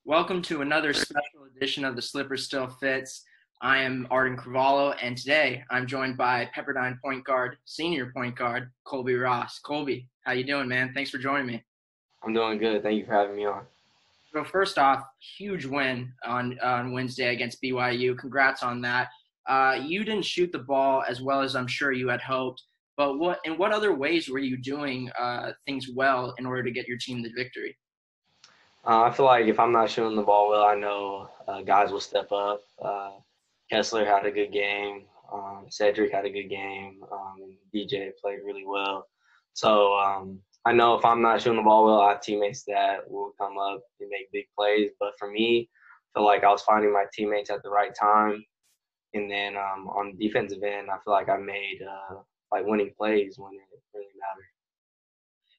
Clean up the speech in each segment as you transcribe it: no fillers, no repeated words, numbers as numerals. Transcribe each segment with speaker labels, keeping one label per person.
Speaker 1: Welcome to another special edition of the Slipper Still Fits. I am Arden Cravallo, and today I'm joined by Pepperdine point guard, senior point guard, Colby Ross. Colby, how you doing, man? Thanks for joining me.
Speaker 2: I'm doing good. Thank you for having me on.
Speaker 1: So first off, huge win on Wednesday against BYU. Congrats on that. You didn't shoot the ball as well as I'm sure you had hoped, but what other ways were you doing things well in order to get your team the victory?
Speaker 2: I feel like if I'm not shooting the ball well, I know guys will step up. Kessler had a good game. Cedric had a good game. DJ played really well. So I know if I'm not shooting the ball well, I have teammates that will come up and make big plays. But for me, I feel like I was finding my teammates at the right time. And then on the defensive end, I feel like I made like winning plays when it really mattered.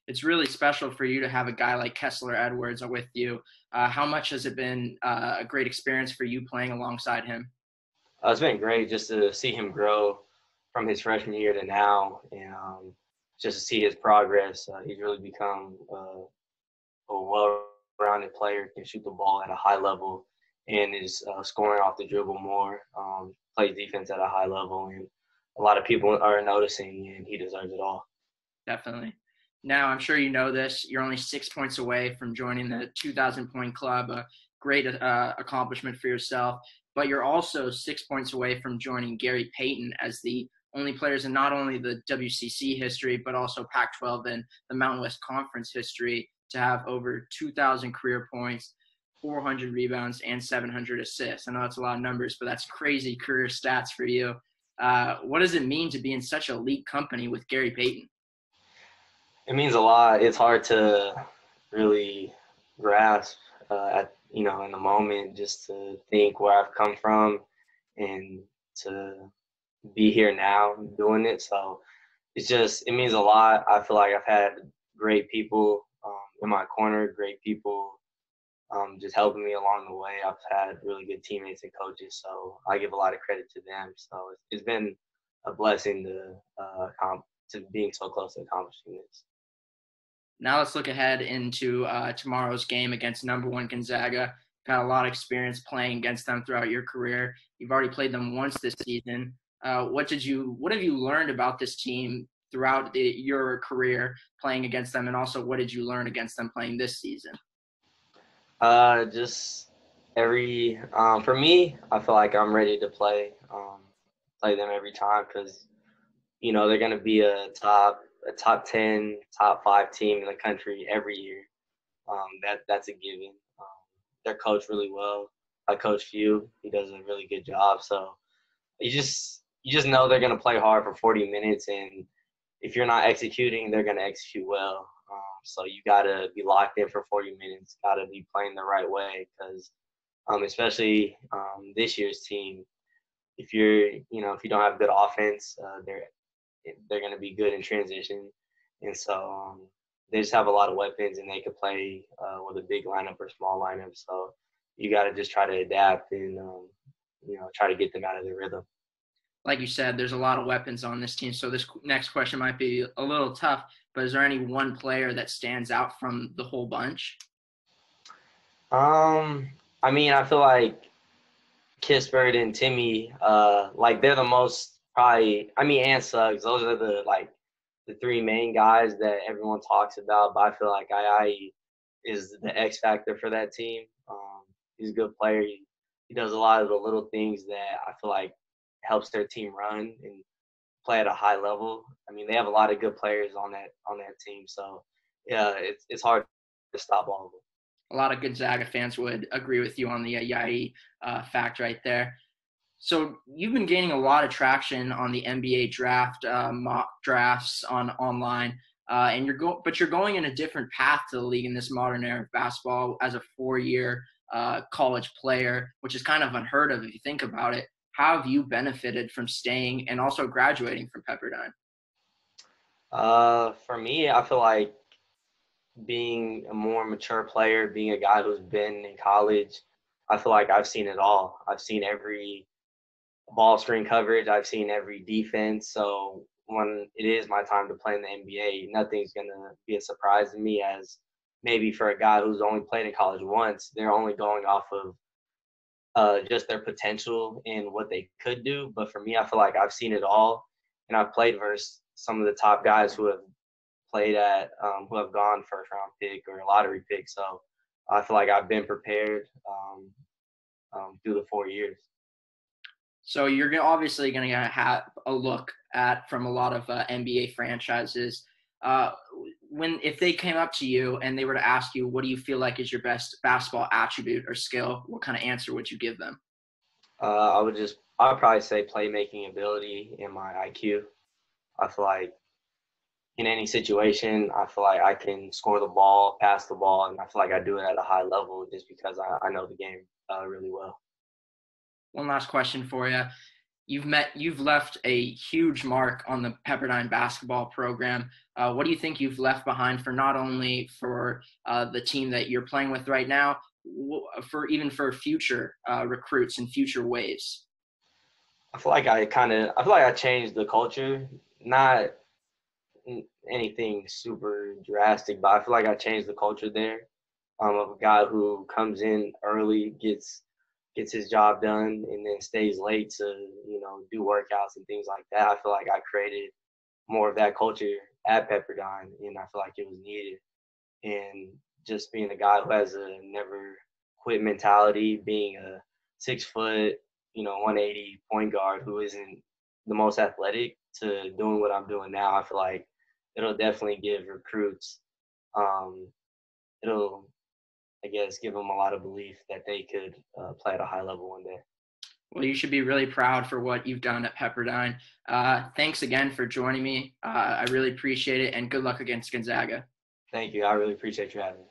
Speaker 1: It's really special for you to have a guy like Kessler Edwards with you. How much has it been a great experience for you playing alongside him?
Speaker 2: It's been great just to see him grow from his freshman year to now, and just to see his progress. He's really become a well-rounded player, can shoot the ball at a high level, and is scoring off the dribble more, plays defense at a high level, and a lot of people are noticing, and he deserves it all.
Speaker 1: Definitely. Now, I'm sure you know this. You're only 6 points away from joining the 2,000 point club, a great accomplishment for yourself. But you're also 6 points away from joining Gary Payton as the only players in not only the WCC history, but also Pac 12 and the Mountain West Conference history to have over 2,000 career points, 400 rebounds, and 700 assists. I know that's a lot of numbers, but that's crazy career stats for you. What does it mean to be in such elite company with Gary Payton?
Speaker 2: It means a lot. It's hard to really grasp at in the moment, just to think where I've come from and to be here now doing it. So it means a lot. I feel like I've had great people in my corner, great people just helping me along the way. I've had really good teammates and coaches, so I give a lot of credit to them. So it's been a blessing to being so close to accomplishing this.
Speaker 1: Now let's look ahead into tomorrow's game against number one Gonzaga. Got a lot of experience playing against them throughout your career. You've already played them once this season. What have you learned about this team throughout your career playing against them, and also what did you learn against them playing this season?
Speaker 2: Just every for me, I feel like I'm ready to play them every time because they're going to be a top 10, top 5 team in the country every year. That's a given. They're coached really well. I coach Few. He does a really good job. So you just know they're going to play hard for 40 minutes, and if you're not executing, they're going to execute well. So you got to be locked in for 40 minutes. Got to be playing the right way because, especially this year's team, if you don't have good offense, they're going to be good in transition, and so they just have a lot of weapons, and they could play with a big lineup or small lineup. So you got to just try to adapt and try to get them out of their rhythm.
Speaker 1: Like you said, there's a lot of weapons on this team. So this next question might be a little tough, but is there any one player that stands out from the whole bunch?
Speaker 2: I mean, I feel like Kispert and Timmy, like they're the most probably. I mean, and Suggs. Those are the three main guys that everyone talks about. But I feel like I is the X factor for that team. He's a good player. He does a lot of the little things that I feel like helps their team run and play at a high level. I mean, they have a lot of good players on that team. So yeah, it's hard to stop all of them.
Speaker 1: A lot of Gonzaga fans would agree with you on the Yai fact right there. So you've been gaining a lot of traction on the NBA draft, mock drafts online, and you're going in a different path to the league in this modern era of basketball as a 4-year college player, which is kind of unheard of if you think about it. How have you benefited from staying and also graduating from Pepperdine?
Speaker 2: For me, I feel like being a more mature player, being a guy who's been in college, I feel like I've seen it all. I've seen every ball screen coverage. I've seen every defense. So when it is my time to play in the NBA, nothing's going to be a surprise to me as maybe for a guy who's only played in college once, they're only going off of just their potential and what they could do. But for me, I feel like I've seen it all, and I've played versus some of the top guys who have played at who have gone first round pick or lottery pick. So I feel like I've been prepared through the 4 years.
Speaker 1: So you're obviously going to have a look at from a lot of NBA franchises. If they came up to you and they were to ask you, what do you feel like is your best basketball attribute or skill? What kind of answer would you give them?
Speaker 2: I'd probably say playmaking ability and my IQ. I feel like in any situation, I feel like I can score the ball, pass the ball, and I feel like I do it at a high level just because I know the game really well.
Speaker 1: One last question for you. You've left a huge mark on the Pepperdine basketball program. What do you think you've left behind for not only for the team that you're playing with right now, for future recruits and future waves?
Speaker 2: I feel like I changed the culture, not anything super drastic, but I feel like I changed the culture there. Of a guy who comes in early, gets his job done, and then stays late to do workouts and things like that. I feel like I created more of that culture at Pepperdine, and I feel like it was needed. And just being a guy who has a never quit mentality, being a 6 foot, 180 point guard who isn't the most athletic, to doing what I'm doing now, I feel like it'll definitely give recruits, it'll, I guess, give them a lot of belief that they could play at a high level one day.
Speaker 1: Well, you should be really proud for what you've done at Pepperdine. Thanks again for joining me. I really appreciate it, and good luck against Gonzaga.
Speaker 2: Thank you. I really appreciate you having me.